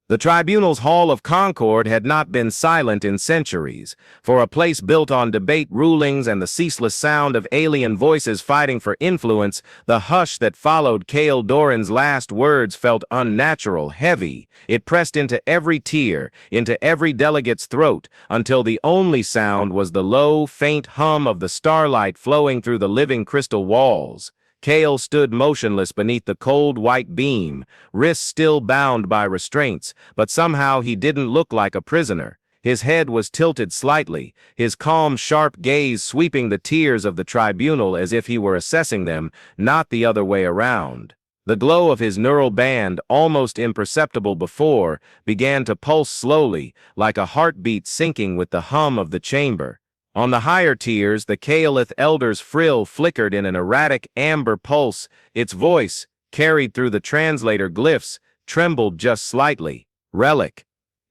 The tribunal's Hall of Concord had not been silent in centuries. For a place built on debate, rulings, and the ceaseless sound of alien voices fighting for influence, the hush that followed Cale Doran's last words felt unnatural, heavy. It pressed into every tear, into every delegate's throat, until the only sound was the low, faint hum of the starlight flowing through the living crystal walls. Cale stood motionless beneath the cold white beam, wrists still bound by restraints, but somehow he didn't look like a prisoner. His head was tilted slightly, his calm, sharp gaze sweeping the tiers of the tribunal as if he were assessing them, not the other way around. The glow of his neural band, almost imperceptible before, began to pulse slowly, like a heartbeat syncing with the hum of the chamber. On the higher tiers, the Caelith elder's frill flickered in an erratic amber pulse. Its voice, carried through the translator glyphs, trembled just slightly. Relic.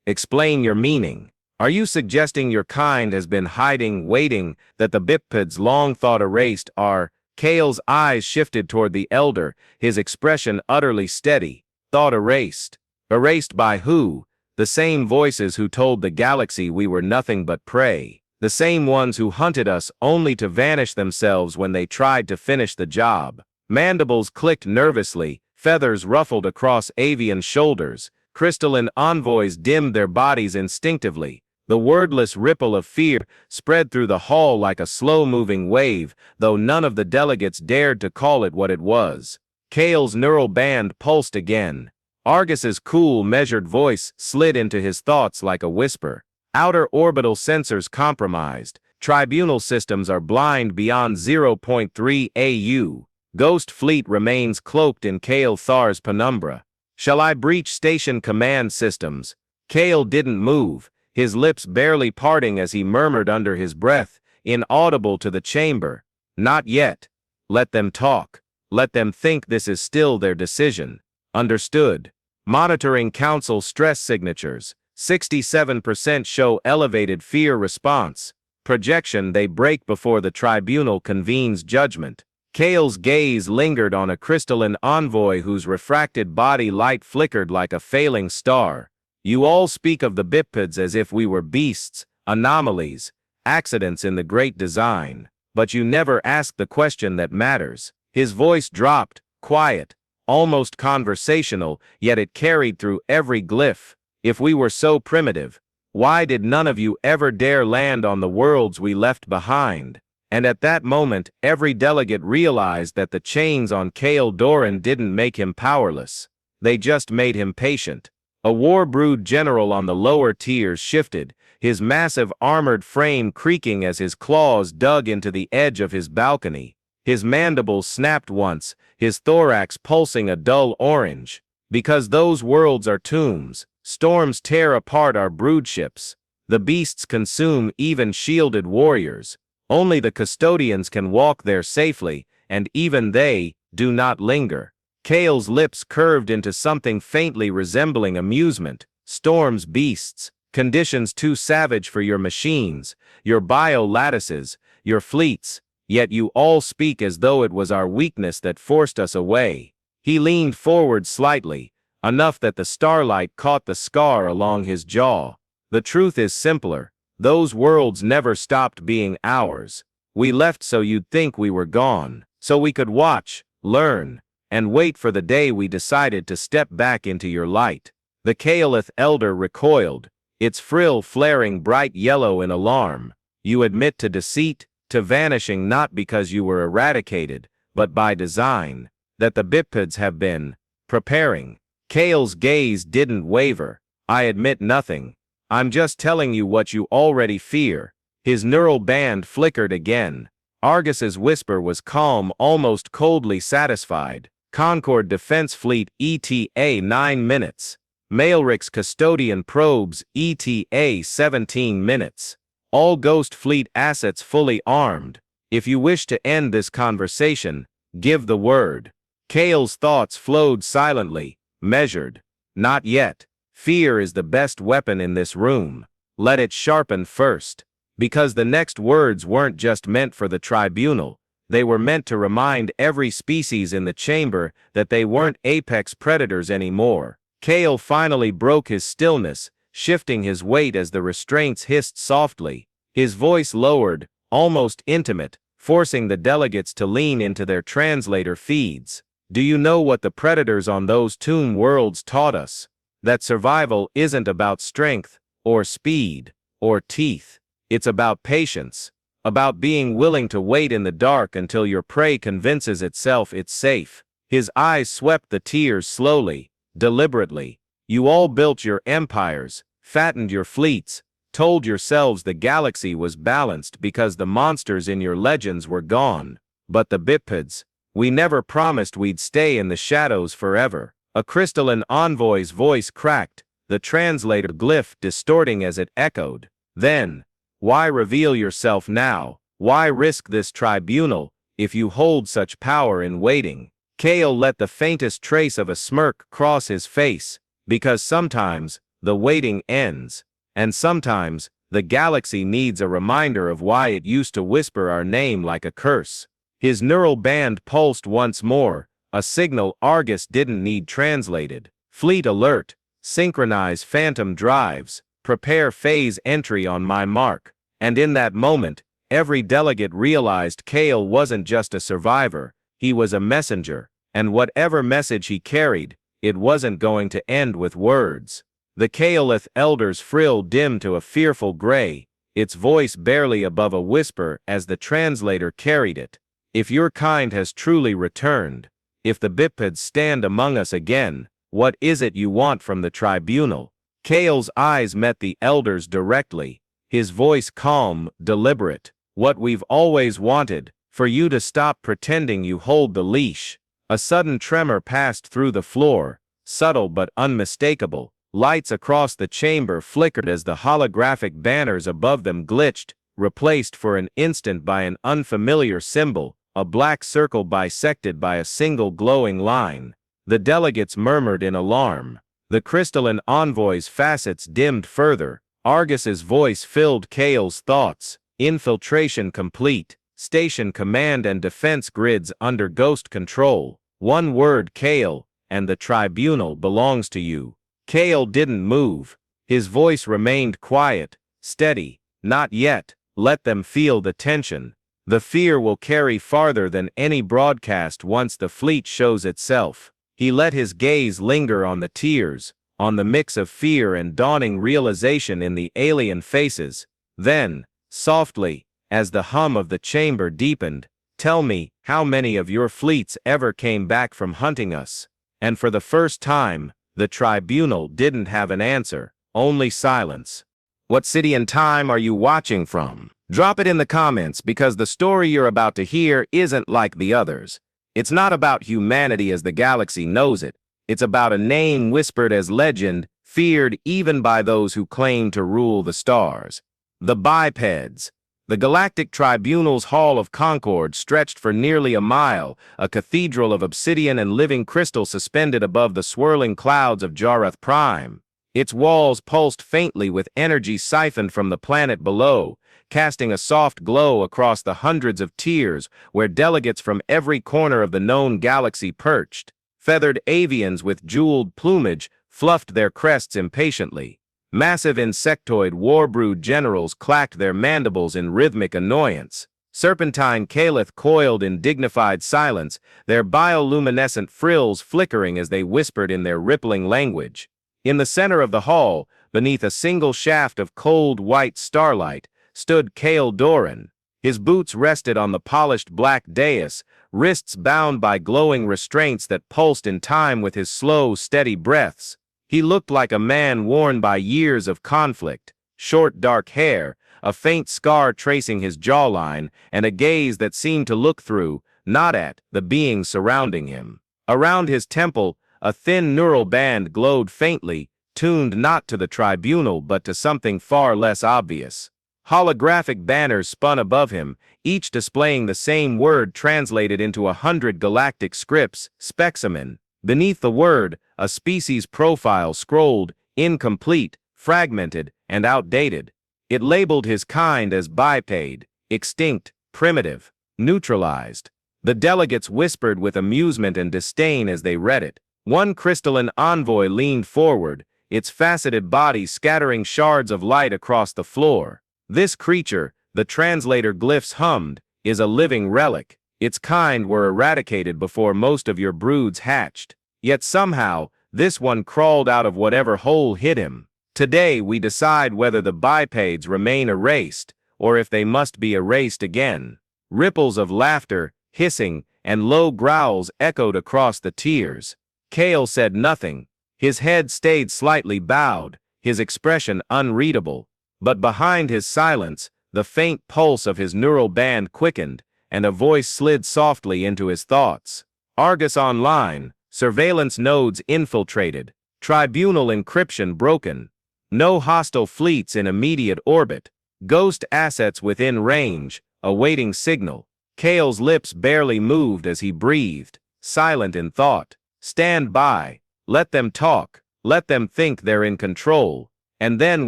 Explain your meaning. Are you suggesting your kind has been hiding, waiting, that the Bipeds long thought erased are? Cale's eyes shifted toward the elder, his expression utterly steady. Thought erased. Erased by who? The same voices who told the galaxy we were nothing but prey. The same ones who hunted us only to vanish themselves when they tried to finish the job. Mandibles clicked nervously, feathers ruffled across avian shoulders, crystalline envoys dimmed their bodies instinctively. The wordless ripple of fear spread through the hall like a slow-moving wave, though none of the delegates dared to call it what it was. Cale's neural band pulsed again. Argus's cool, measured voice slid into his thoughts like a whisper. Outer orbital sensors compromised. Tribunal systems are blind beyond 0.3 AU. Ghost Fleet remains cloaked in Cale Thar's penumbra. Shall I breach station command systems? Cale didn't move, his lips barely parting as he murmured under his breath, inaudible to the chamber. Not yet. Let them talk. Let them think this is still their decision. Understood. Monitoring council stress signatures. 67% show elevated fear response. Projection they break before the tribunal convenes judgment. Cale's gaze lingered on a crystalline envoy whose refracted body light flickered like a failing star. You all speak of the Bipeds as if we were beasts, anomalies, accidents in the great design. But you never ask the question that matters. His voice dropped, quiet, almost conversational, yet it carried through every glyph. If we were so primitive, why did none of you ever dare land on the worlds we left behind? And at that moment, every delegate realized that the chains on Cale Doran didn't make him powerless. They just made him patient. A war-brood general on the lower tiers shifted, his massive armored frame creaking as his claws dug into the edge of his balcony. His mandibles snapped once, his thorax pulsing a dull orange. Because those worlds are tombs. Storms tear apart our broodships. The beasts consume even shielded warriors. Only the custodians can walk there safely, and even they do not linger. Cale's lips curved into something faintly resembling amusement. Storms, beasts, conditions too savage for your machines, your bio-lattices, your fleets, yet you all speak as though it was our weakness that forced us away. He leaned forward slightly, enough that the starlight caught the scar along his jaw. The truth is simpler. Those worlds never stopped being ours. We left so you'd think we were gone, so we could watch, learn, and wait for the day we decided to step back into your light. The Caelith elder recoiled, its frill flaring bright yellow in alarm. You admit to deceit, to vanishing not because you were eradicated, but by design, that the Bipeds have been preparing. Cale's gaze didn't waver. I admit nothing. I'm just telling you what you already fear. His neural band flickered again. Argus's whisper was calm, almost coldly satisfied. Concord Defense Fleet ETA 9 minutes. Maelric's custodian probes ETA 17 minutes. All Ghost Fleet assets fully armed. If you wish to end this conversation, give the word. Cale's thoughts flowed silently. Measured. Not yet. Fear is the best weapon in this room. Let it sharpen first. Because the next words weren't just meant for the tribunal. They were meant to remind every species in the chamber that they weren't apex predators anymore. Kale finally broke his stillness, shifting his weight as the restraints hissed softly. His voice lowered, almost intimate, forcing the delegates to lean into their translator feeds. Do you know what the predators on those tomb worlds taught us? That survival isn't about strength, or speed, or teeth. It's about patience, about being willing to wait in the dark until your prey convinces itself it's safe. His eyes swept the tiers slowly, deliberately. You all built your empires, fattened your fleets, told yourselves the galaxy was balanced because the monsters in your legends were gone. But the Bipeds, we never promised we'd stay in the shadows forever. A crystalline envoy's voice cracked, the translator glyph distorting as it echoed. Then, why reveal yourself now? Why risk this tribunal, if you hold such power in waiting? Kale let the faintest trace of a smirk cross his face, because sometimes, the waiting ends, and sometimes, the galaxy needs a reminder of why it used to whisper our name like a curse. His neural band pulsed once more, a signal Argus didn't need translated. Fleet alert, synchronize phantom drives, prepare phase entry on my mark. And in that moment, every delegate realized Kale wasn't just a survivor, he was a messenger, and whatever message he carried, it wasn't going to end with words. The Kaelith elder's frill dimmed to a fearful gray, its voice barely above a whisper as the translator carried it. If your kind has truly returned, if the Bipeds stand among us again, what is it you want from the tribunal? Kale's eyes met the elder's directly, his voice calm, deliberate. What we've always wanted, for you to stop pretending you hold the leash. A sudden tremor passed through the floor, subtle but unmistakable. Lights across the chamber flickered as the holographic banners above them glitched, replaced for an instant by an unfamiliar symbol, a black circle bisected by a single glowing line. The delegates murmured in alarm. The crystalline envoy's facets dimmed further. Argus's voice filled Kale's thoughts. Infiltration complete. Station command and defense grids under ghost control. One word, Kale, and the tribunal belongs to you. Kale didn't move. His voice remained quiet, steady. Not yet. Let them feel the tension. The fear will carry farther than any broadcast once the fleet shows itself. He let his gaze linger on the tears, on the mix of fear and dawning realization in the alien faces. Then, softly, as the hum of the chamber deepened, tell me, how many of your fleets ever came back from hunting us? And for the first time, the tribunal didn't have an answer, only silence. What city and time are you watching from? Drop it in the comments because the story you're about to hear isn't like the others. It's not about humanity as the galaxy knows it. It's about a name whispered as legend, feared even by those who claim to rule the stars. The Bipeds. The Galactic Tribunal's Hall of Concord stretched for nearly a mile, a cathedral of obsidian and living crystal suspended above the swirling clouds of Jareth Prime. Its walls pulsed faintly with energy siphoned from the planet below, casting a soft glow across the hundreds of tiers where delegates from every corner of the known galaxy perched. Feathered avians with jeweled plumage fluffed their crests impatiently. Massive insectoid warbrood generals clacked their mandibles in rhythmic annoyance. Serpentine Kaelith coiled in dignified silence, their bioluminescent frills flickering as they whispered in their rippling language. In the center of the hall, beneath a single shaft of cold white starlight, stood Kale Doran. His boots rested on the polished black dais, wrists bound by glowing restraints that pulsed in time with his slow, steady breaths. He looked like a man worn by years of conflict, short dark hair, a faint scar tracing his jawline, and a gaze that seemed to look through, not at, the beings surrounding him. Around his temple, a thin neural band glowed faintly, tuned not to the tribunal but to something far less obvious. Holographic banners spun above him, each displaying the same word translated into 100 galactic scripts, specimen. Beneath the word, a species profile scrolled, incomplete, fragmented, and outdated. It labeled his kind as biped, extinct, primitive, neutralized. The delegates whispered with amusement and disdain as they read it. One crystalline envoy leaned forward, its faceted body scattering shards of light across the floor. This creature, the translator glyphs hummed, is a living relic. Its kind were eradicated before most of your broods hatched. Yet somehow, this one crawled out of whatever hole hit him. Today we decide whether the bipeds remain erased, or if they must be erased again. Ripples of laughter, hissing, and low growls echoed across the tiers. Kale said nothing. His head stayed slightly bowed, his expression unreadable. But behind his silence, the faint pulse of his neural band quickened, and a voice slid softly into his thoughts. Argus online, surveillance nodes infiltrated, tribunal encryption broken. No hostile fleets in immediate orbit, ghost assets within range, awaiting signal. Kale's lips barely moved as he breathed, silent in thought. Stand by, let them talk, let them think they're in control. And then,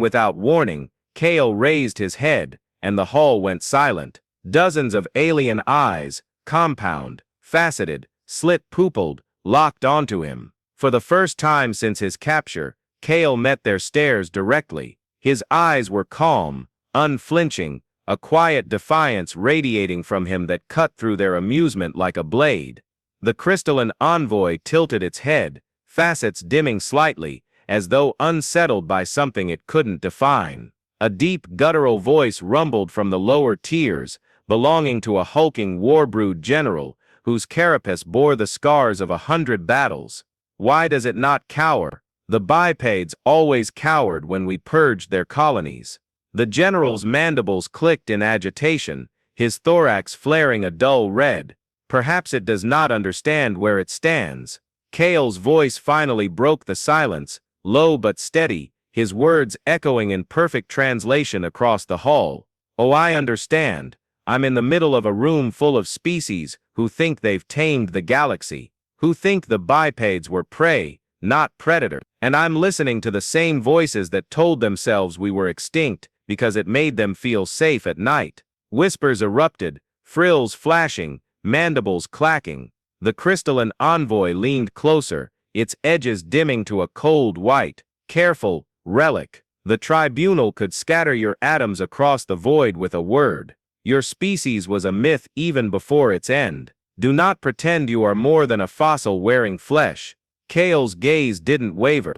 without warning, Kale raised his head, and the hall went silent. Dozens of alien eyes, compound, faceted, slit-pupilled, locked onto him. For the first time since his capture, Kale met their stares directly. His eyes were calm, unflinching, a quiet defiance radiating from him that cut through their amusement like a blade. The crystalline envoy tilted its head, facets dimming slightly, as though unsettled by something it couldn't define. A deep guttural voice rumbled from the lower tiers, belonging to a hulking war-brood general, whose carapace bore the scars of 100 battles. Why does it not cower? The bipeds always cowered when we purged their colonies. The general's mandibles clicked in agitation, his thorax flaring a dull red. Perhaps it does not understand where it stands. Kale's voice finally broke the silence, low but steady, his words echoing in perfect translation across the hall. Oh, I understand. I'm in the middle of a room full of species who think they've tamed the galaxy, who think the bipeds were prey, not predator. And I'm listening to the same voices that told themselves we were extinct because it made them feel safe at night. Whispers erupted, frills flashing, mandibles clacking. The crystalline envoy leaned closer, its edges dimming to a cold white. Careful, relic. The tribunal could scatter your atoms across the void with a word. Your species was a myth even before its end. Do not pretend you are more than a fossil wearing flesh. Kale's gaze didn't waver.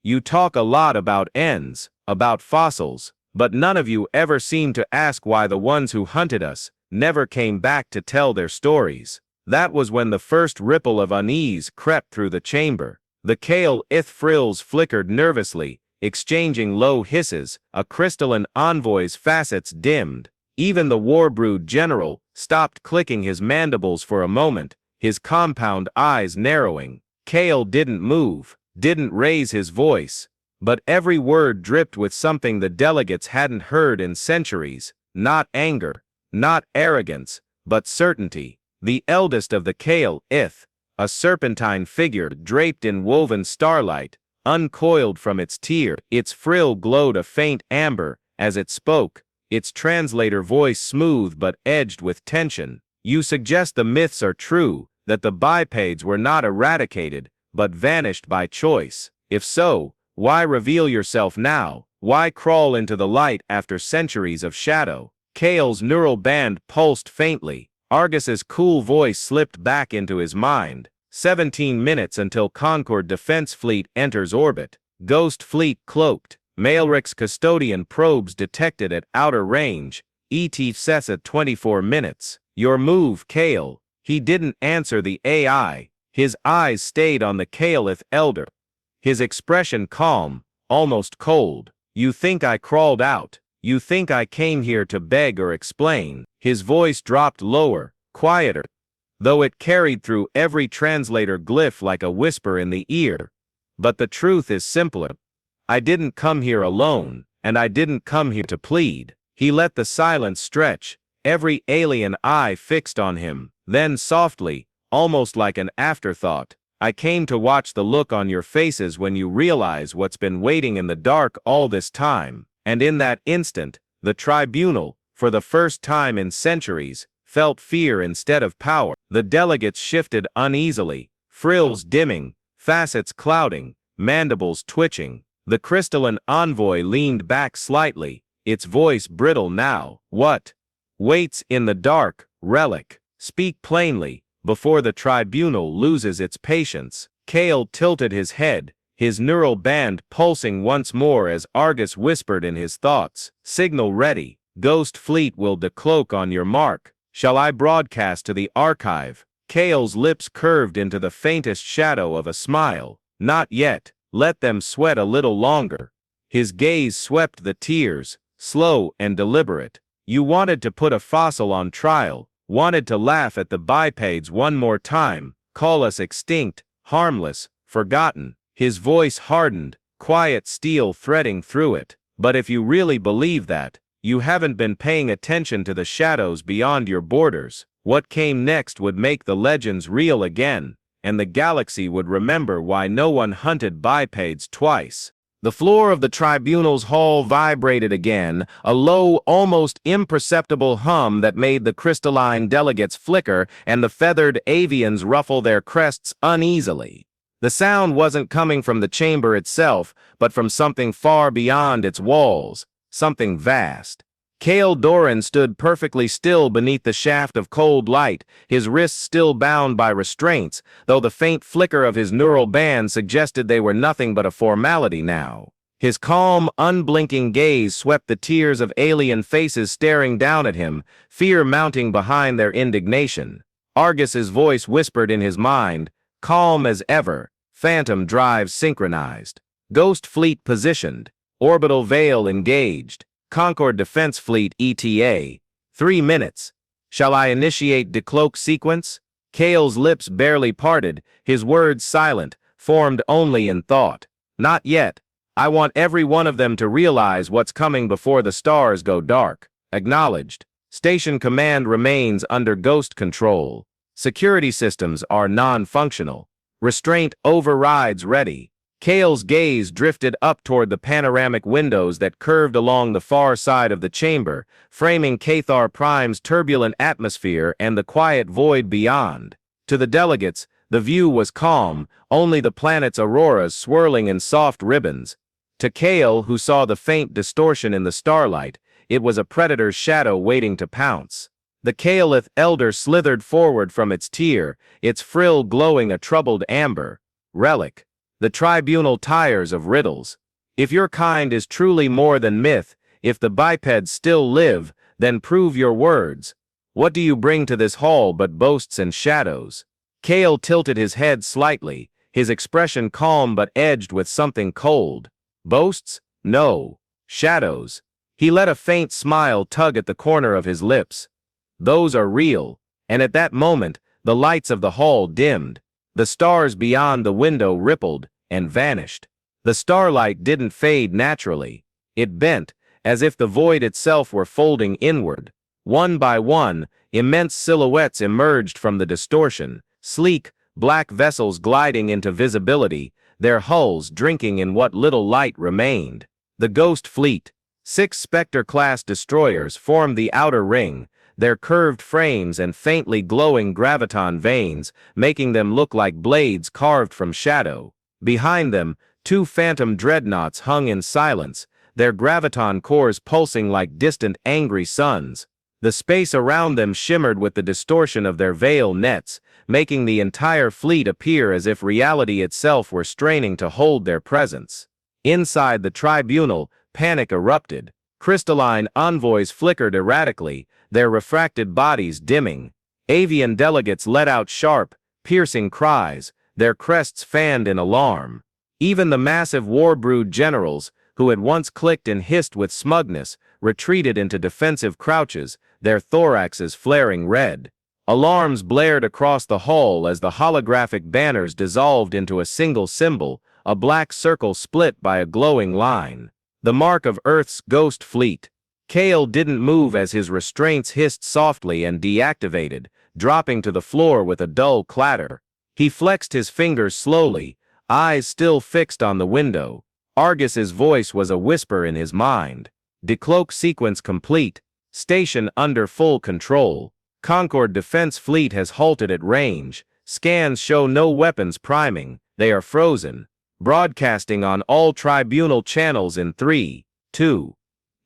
You talk a lot about ends, about fossils, but none of you ever seemed to ask why the ones who hunted us never came back to tell their stories. That was when the first ripple of unease crept through the chamber. The Kale frills flickered nervously, exchanging low hisses. A crystalline envoy's facets dimmed. Even the warbrood general stopped clicking his mandibles for a moment, his compound eyes narrowing. Kale didn't move, didn't raise his voice, but every word dripped with something the delegates hadn't heard in centuries. Not anger, not arrogance, but certainty. The eldest of the Kale, a serpentine figure draped in woven starlight, uncoiled from its tier. Its frill glowed a faint amber as it spoke, its translator voice smooth but edged with tension. You suggest the myths are true, that the bipeds were not eradicated, but vanished by choice. If so, why reveal yourself now? Why crawl into the light after centuries of shadow? Kale's neural band pulsed faintly. Argus's cool voice slipped back into his mind. 17 minutes until Concord Defense Fleet enters orbit. Ghost Fleet cloaked. Maelric's custodian probes detected at outer range. ET says at 24 minutes. Your move, Kale. He didn't answer the AI. His eyes stayed on the Kaleth elder. His expression calm, almost cold. You think I crawled out? You think I came here to beg or explain? His voice dropped lower, quieter, though it carried through every translator glyph like a whisper in the ear. But the truth is simpler. I didn't come here alone, and I didn't come here to plead. He let the silence stretch, every alien eye fixed on him. Then softly, almost like an afterthought, I came to watch the look on your faces when you realize what's been waiting in the dark all this time. And in that instant, the tribunal, for the first time in centuries, felt fear instead of power. The delegates shifted uneasily, frills dimming, facets clouding, mandibles twitching. The crystalline envoy leaned back slightly, its voice brittle now. What waits in the dark, relic? Speak plainly, before the tribunal loses its patience. Kale tilted his head, his neural band pulsing once more as Argus whispered in his thoughts. Signal ready. Ghost Fleet will decloak on your mark. Shall I broadcast to the archive? Kale's lips curved into the faintest shadow of a smile. Not yet. Let them sweat a little longer. His gaze swept the tiers, slow and deliberate. You wanted to put a fossil on trial, wanted to laugh at the bipeds one more time, call us extinct, harmless, forgotten. His voice hardened, quiet steel threading through it. But if you really believe that, you haven't been paying attention to the shadows beyond your borders. What came next would make the legends real again, and the galaxy would remember why no one hunted bipeds twice. The floor of the tribunal's hall vibrated again, a low, almost imperceptible hum that made the crystalline delegates flicker and the feathered avians ruffle their crests uneasily. The sound wasn't coming from the chamber itself, but from something far beyond its walls, something vast. Kale Doran stood perfectly still beneath the shaft of cold light, his wrists still bound by restraints, though the faint flicker of his neural band suggested they were nothing but a formality now. His calm, unblinking gaze swept the tiers of alien faces staring down at him, fear mounting behind their indignation. Argus's voice whispered in his mind, calm as ever, phantom drive synchronized, Ghost Fleet positioned, orbital veil engaged. Concord Defense Fleet ETA. 3 minutes. Shall I initiate decloak sequence? Kale's lips barely parted, his words silent, formed only in thought. Not yet. I want every one of them to realize what's coming before the stars go dark. Acknowledged. Station command remains under ghost control. Security systems are non-functional. Restraint overrides ready. Kale's gaze drifted up toward the panoramic windows that curved along the far side of the chamber, framing Cathar Prime's turbulent atmosphere and the quiet void beyond. To the delegates, the view was calm, only the planet's auroras swirling in soft ribbons. To Kale, who saw the faint distortion in the starlight, it was a predator's shadow waiting to pounce. The Kaelith elder slithered forward from its tier, its frill glowing a troubled amber. Relic. The tribunal tires of riddles. If your kind is truly more than myth, if the bipeds still live, then prove your words. What do you bring to this hall but boasts and shadows? Kale tilted his head slightly, his expression calm but edged with something cold. Boasts? No. Shadows. He let a faint smile tug at the corner of his lips. Those are real, and at that moment, the lights of the hall dimmed. The stars beyond the window rippled and vanished. The starlight didn't fade naturally. It bent, as if the void itself were folding inward. One by one, immense silhouettes emerged from the distortion, sleek, black vessels gliding into visibility, their hulls drinking in what little light remained. The Ghost Fleet. 6 Spectre-class destroyers formed the outer ring, their curved frames and faintly glowing graviton veins, making them look like blades carved from shadow. Behind them, 2 phantom dreadnoughts hung in silence, their graviton cores pulsing like distant angry suns. The space around them shimmered with the distortion of their veil nets, making the entire fleet appear as if reality itself were straining to hold their presence. Inside the tribunal, panic erupted. Crystalline envoys flickered erratically, their refracted bodies dimming. Avian delegates let out sharp, piercing cries, their crests fanned in alarm. Even the massive war-brood generals, who had once clicked and hissed with smugness, retreated into defensive crouches, their thoraxes flaring red. Alarms blared across the hall as the holographic banners dissolved into a single symbol, a black circle split by a glowing line. The mark of Earth's Ghost Fleet. Kale didn't move as his restraints hissed softly and deactivated, dropping to the floor with a dull clatter. He flexed his fingers slowly, eyes still fixed on the window. Argus's voice was a whisper in his mind. Decloak sequence complete. Station under full control. Concord Defense Fleet has halted at range. Scans show no weapons priming, They are frozen, broadcasting on all tribunal channels in 3, 2.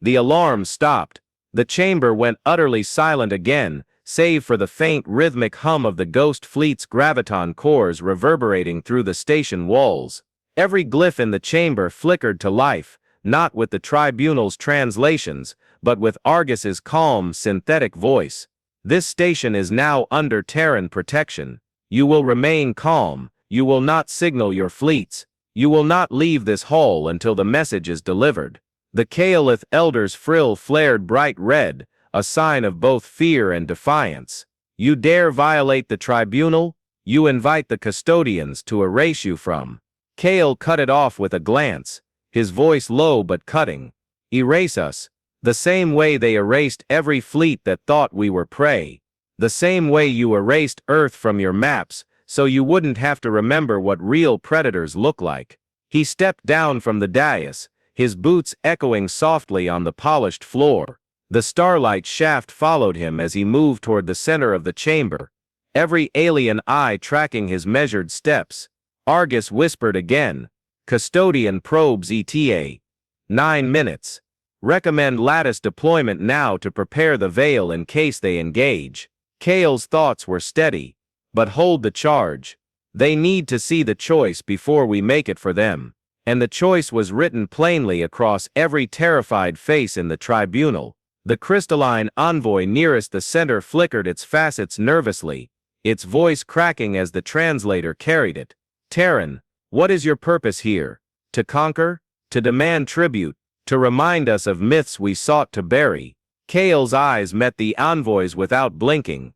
The alarm stopped. The chamber went utterly silent again, save for the faint rhythmic hum of the ghost fleet's graviton cores reverberating through the station walls. Every glyph in the chamber flickered to life, not with the tribunal's translations, but with Argus's calm, synthetic voice. This station is now under Terran protection. You will remain calm. You will not signal your fleets. You will not leave this hall until the message is delivered. The Kaolith Elder's frill flared bright red, a sign of both fear and defiance. You dare violate the tribunal? You invite the custodians to erase you from. Kael cut it off with a glance, his voice low but cutting. Erase us. The same way they erased every fleet that thought we were prey. The same way you erased Earth from your maps, so you wouldn't have to remember what real predators look like. He stepped down from the dais, his boots echoing softly on the polished floor. The starlight shaft followed him as he moved toward the center of the chamber, every alien eye tracking his measured steps. Argus whispered again, "Custodian probes ETA. 9 minutes. Recommend lattice deployment now to prepare the veil in case they engage." Kael's thoughts were steady. But hold the charge. They need to see the choice before we make it for them. And the choice was written plainly across every terrified face in the tribunal. The crystalline envoy nearest the center flickered its facets nervously, its voice cracking as the translator carried it. "Terran, what is your purpose here? To conquer? To demand tribute? To remind us of myths we sought to bury?" Kael's eyes met the envoy's without blinking.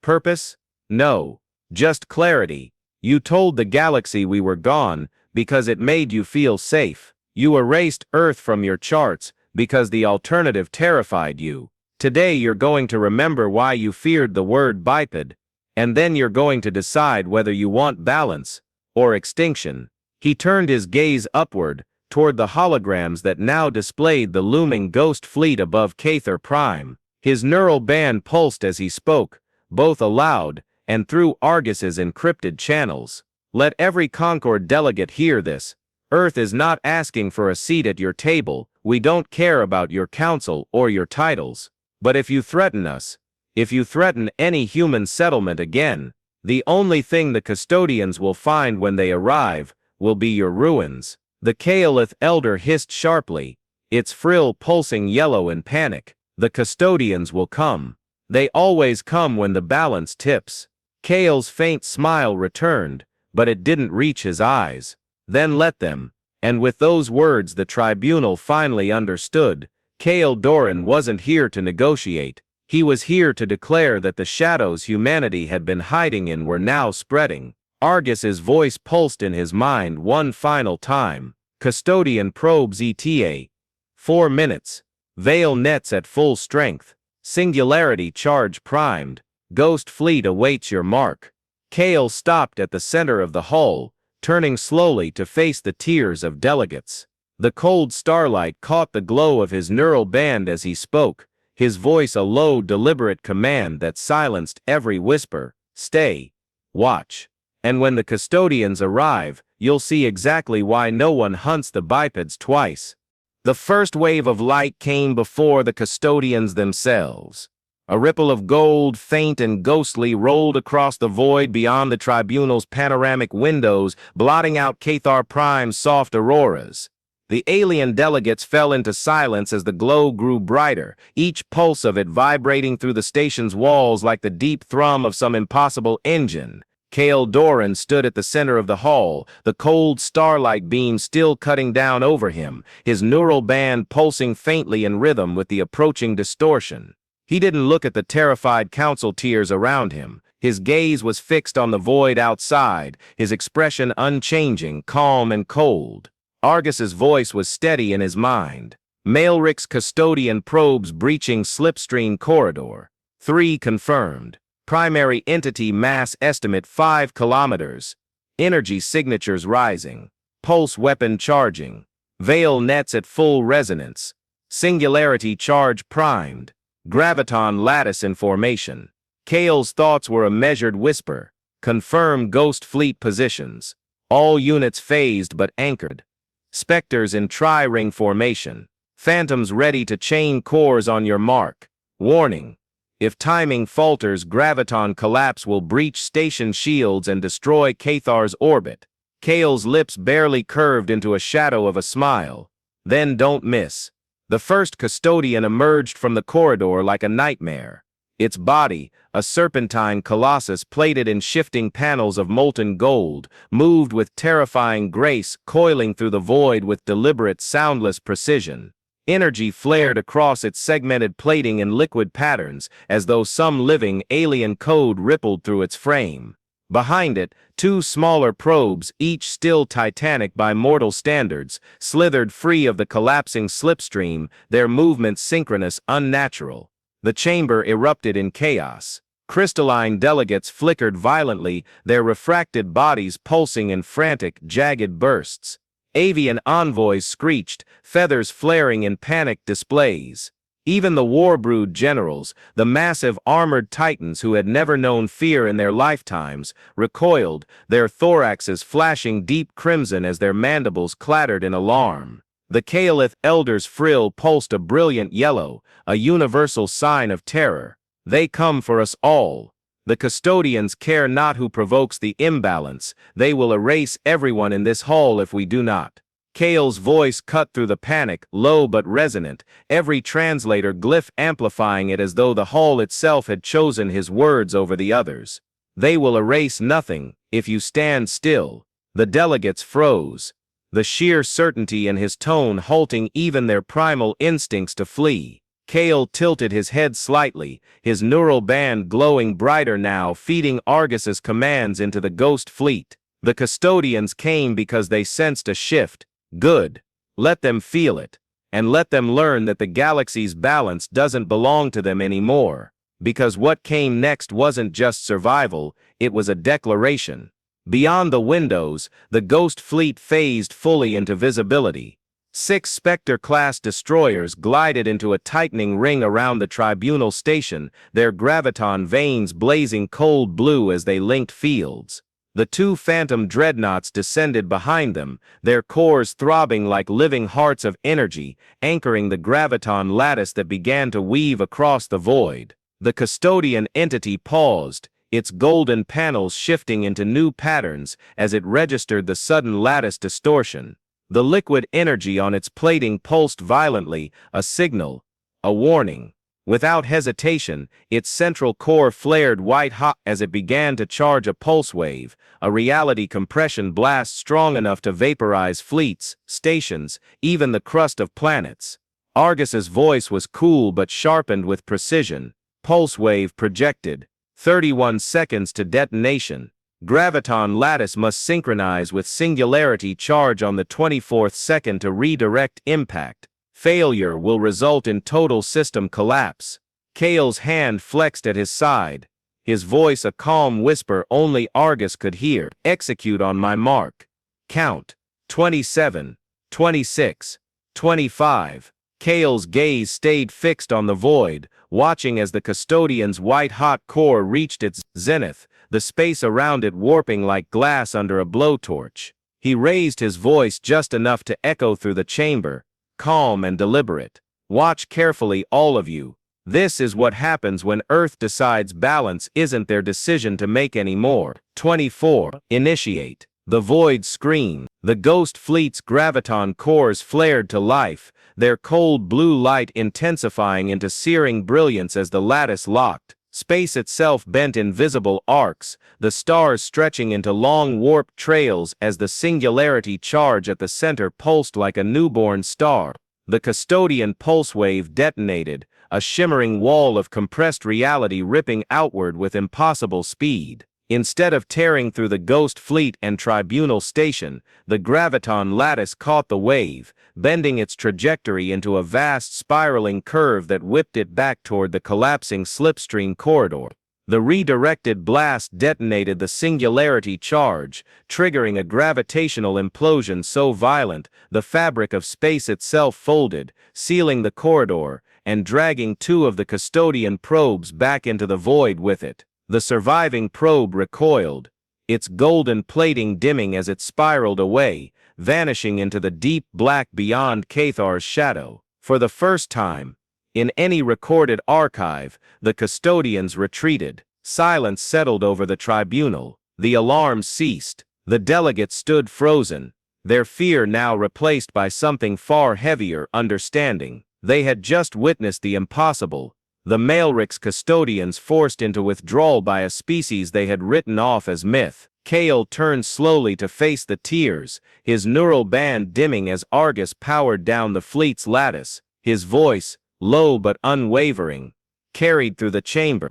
"Purpose? No. Just clarity. You told the galaxy we were gone because it made you feel safe. You erased Earth from your charts because the alternative terrified you. Today you're going to remember why you feared the word biped, and then you're going to decide whether you want balance or extinction." He turned his gaze upward, toward the holograms that now displayed the looming ghost fleet above Cathar Prime. His neural band pulsed as he spoke, both aloud and through Argus's encrypted channels. "Let every Concord delegate hear this. Earth is not asking for a seat at your table. We don't care about your council or your titles. But if you threaten us, if you threaten any human settlement again, the only thing the custodians will find when they arrive will be your ruins." The Kaolith Elder hissed sharply, its frill pulsing yellow in panic. "The custodians will come. They always come when the balance tips." Kael's faint smile returned, but it didn't reach his eyes. "Then let them." And with those words the tribunal finally understood. Kael Doran wasn't here to negotiate. He was here to declare that the shadows humanity had been hiding in were now spreading. Argus's voice pulsed in his mind one final time. "Custodian probes ETA. 4 minutes. Veil nets at full strength. Singularity charge primed. Ghost fleet awaits your mark." Kael stopped at the center of the hall, turning slowly to face the tiers of delegates. The cold starlight caught the glow of his neural band as he spoke, his voice a low, deliberate command that silenced every whisper. "Stay. Watch. And when the custodians arrive, you'll see exactly why no one hunts the bipeds twice." The first wave of light came before the custodians themselves. A ripple of gold, faint and ghostly, rolled across the void beyond the tribunal's panoramic windows, blotting out Cathar Prime's soft auroras. The alien delegates fell into silence as the glow grew brighter, each pulse of it vibrating through the station's walls like the deep thrum of some impossible engine. Kael Doran stood at the center of the hall, the cold starlight beam still cutting down over him, his neural band pulsing faintly in rhythm with the approaching distortion. He didn't look at the terrified council tiers around him. His gaze was fixed on the void outside, his expression unchanging, calm and cold. Argus's voice was steady in his mind. "Maelric's custodian probes breaching slipstream corridor. 3 confirmed. Primary entity mass estimate 5 kilometers. Energy signatures rising. Pulse weapon charging. Veil nets at full resonance. Singularity charge primed. Graviton lattice in formation." Kael's thoughts were a measured whisper. "Confirm ghost fleet positions. All units phased but anchored. Spectres in tri-ring formation. Phantoms ready to chain cores on your mark. Warning. If timing falters, graviton collapse will breach station shields and destroy Cathar's orbit. Kale's lips barely curved into a shadow of a smile. Then don't miss. The first custodian emerged from the corridor like a nightmare. Its body, a serpentine colossus plated in shifting panels of molten gold, moved with terrifying grace, coiling through the void with deliberate, soundless precision. Energy flared across its segmented plating in liquid patterns, as though some living, alien code rippled through its frame. Behind it, two smaller probes, each still titanic by mortal standards, slithered free of the collapsing slipstream, their movements synchronous, unnatural. The chamber erupted in chaos. Crystalline delegates flickered violently, their refracted bodies pulsing in frantic, jagged bursts. Avian envoys screeched, feathers flaring in panicked displays. Even the war-brood generals, the massive armored titans who had never known fear in their lifetimes, recoiled, their thoraxes flashing deep crimson as their mandibles clattered in alarm. The Kaelith Elder's frill pulsed a brilliant yellow, a universal sign of terror. They come for us all. The custodians care not who provokes the imbalance, they will erase everyone in this hall if we do not. Kale's voice cut through the panic, low but resonant, every translator glyph amplifying it as though the hall itself had chosen his words over the others. They will erase nothing, if you stand still. The delegates froze, the sheer certainty in his tone halting even their primal instincts to flee. Kale tilted his head slightly, his neural band glowing brighter now, feeding Argus's commands into the ghost fleet. The custodians came because they sensed a shift. Good. Let them feel it. And let them learn that the galaxy's balance doesn't belong to them anymore. Because what came next wasn't just survival, it was a declaration. Beyond the windows, the ghost fleet phased fully into visibility. 6 Spectre-class destroyers glided into a tightening ring around the tribunal station, their graviton veins blazing cold blue as they linked fields. The 2 phantom dreadnoughts descended behind them, their cores throbbing like living hearts of energy, anchoring the graviton lattice that began to weave across the void. The custodian entity paused, its golden panels shifting into new patterns as it registered the sudden lattice distortion. The liquid energy on its plating pulsed violently, a signal, a warning. Without hesitation, its central core flared white-hot as it began to charge a pulse wave, a reality compression blast strong enough to vaporize fleets, stations, even the crust of planets. Argus's voice was cool but sharpened with precision. Pulse wave projected. 31 seconds to detonation. Graviton lattice must synchronize with singularity charge on the 24th second to redirect impact. Failure will result in total system collapse. Kale's hand flexed at his side, his voice a calm whisper only Argus could hear. Execute on my mark. Count. 27, 26, 25. Kale's gaze stayed fixed on the void, watching as the custodian's white-hot core reached its zenith, the space around it warping like glass under a blowtorch. He raised his voice just enough to echo through the chamber, calm and deliberate. Watch carefully, all of you. This is what happens when Earth decides balance isn't their decision to make anymore. 24. Initiate. The void screamed. The ghost fleet's graviton cores flared to life, their cold blue light intensifying into searing brilliance as the lattice locked. Space itself bent in visible arcs, the stars stretching into long warped trails as the singularity charge at the center pulsed like a newborn star. The custodian pulse wave detonated, a shimmering wall of compressed reality ripping outward with impossible speed. Instead of tearing through the ghost fleet and tribunal station, the graviton lattice caught the wave, bending its trajectory into a vast spiraling curve that whipped it back toward the collapsing slipstream corridor. The redirected blast detonated the singularity charge, triggering a gravitational implosion so violent the fabric of space itself folded, sealing the corridor, and dragging 2 of the custodian probes back into the void with it. The surviving probe recoiled, its golden plating dimming as it spiraled away, vanishing into the deep black beyond Cathar's shadow. For the first time, in any recorded archive, the custodians retreated. Silence settled over the tribunal. The alarms ceased. The delegates stood frozen, their fear now replaced by something far heavier: understanding. They had just witnessed the impossible, the Maelric's custodians forced into withdrawal by a species they had written off as myth. Kale turned slowly to face the tears, his neural band dimming as Argus powered down the fleet's lattice. His voice, low but unwavering, carried through the chamber.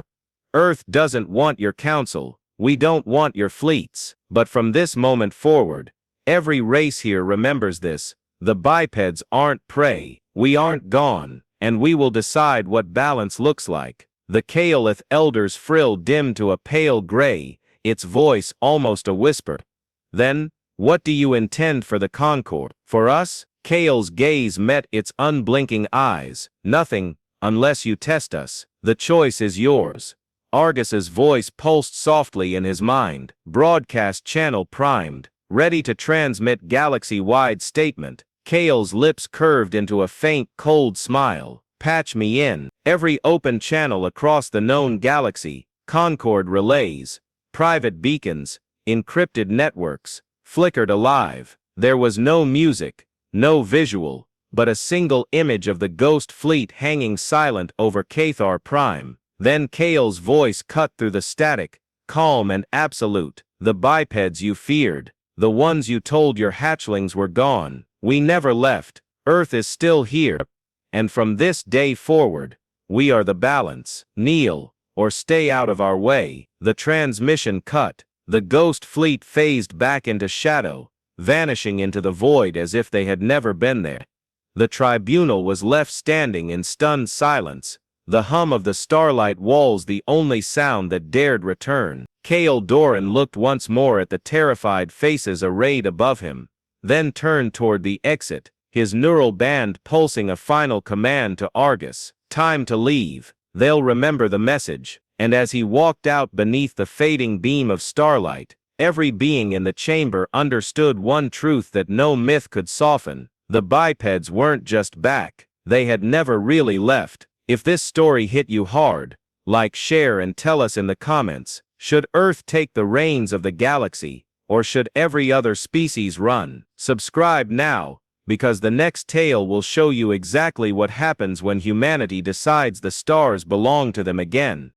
Earth doesn't want your council, we don't want your fleets. But from this moment forward, every race here remembers this: the bipeds aren't prey, we aren't gone, and we will decide what balance looks like. The Kaelith elder's frill dimmed to a pale gray, its voice almost a whisper. Then, what do you intend for the Concord? For us? Kale's gaze met its unblinking eyes. Nothing, unless you test us. The choice is yours. Argus's voice pulsed softly in his mind, broadcast channel primed, ready to transmit galaxy-wide statement. Kale's lips curved into a faint, cold smile. Patch me in. Every open channel across the known galaxy, Concord relays, private beacons, encrypted networks, flickered alive. There was no music, no visual, but a single image of the ghost fleet hanging silent over Cathar Prime. Then Kale's voice cut through the static, calm and absolute. The bipeds you feared, the ones you told your hatchlings were gone, we never left. Earth is still here. And from this day forward, we are the balance. Kneel, or stay out of our way. The transmission cut. The ghost fleet phased back into shadow, vanishing into the void as if they had never been there. The tribunal was left standing in stunned silence, the hum of the starlight walls the only sound that dared return. Kale Doran looked once more at the terrified faces arrayed above him, then turned toward the exit, his neural band pulsing a final command to Argus. Time to leave. They'll remember the message. And as he walked out beneath the fading beam of starlight, every being in the chamber understood one truth that no myth could soften: the bipeds weren't just back, they had never really left. If this story hit you hard, like, share and tell us in the comments. Should Earth take the reins of the galaxy, or should every other species run? Subscribe now, because the next tale will show you exactly what happens when humanity decides the stars belong to them again.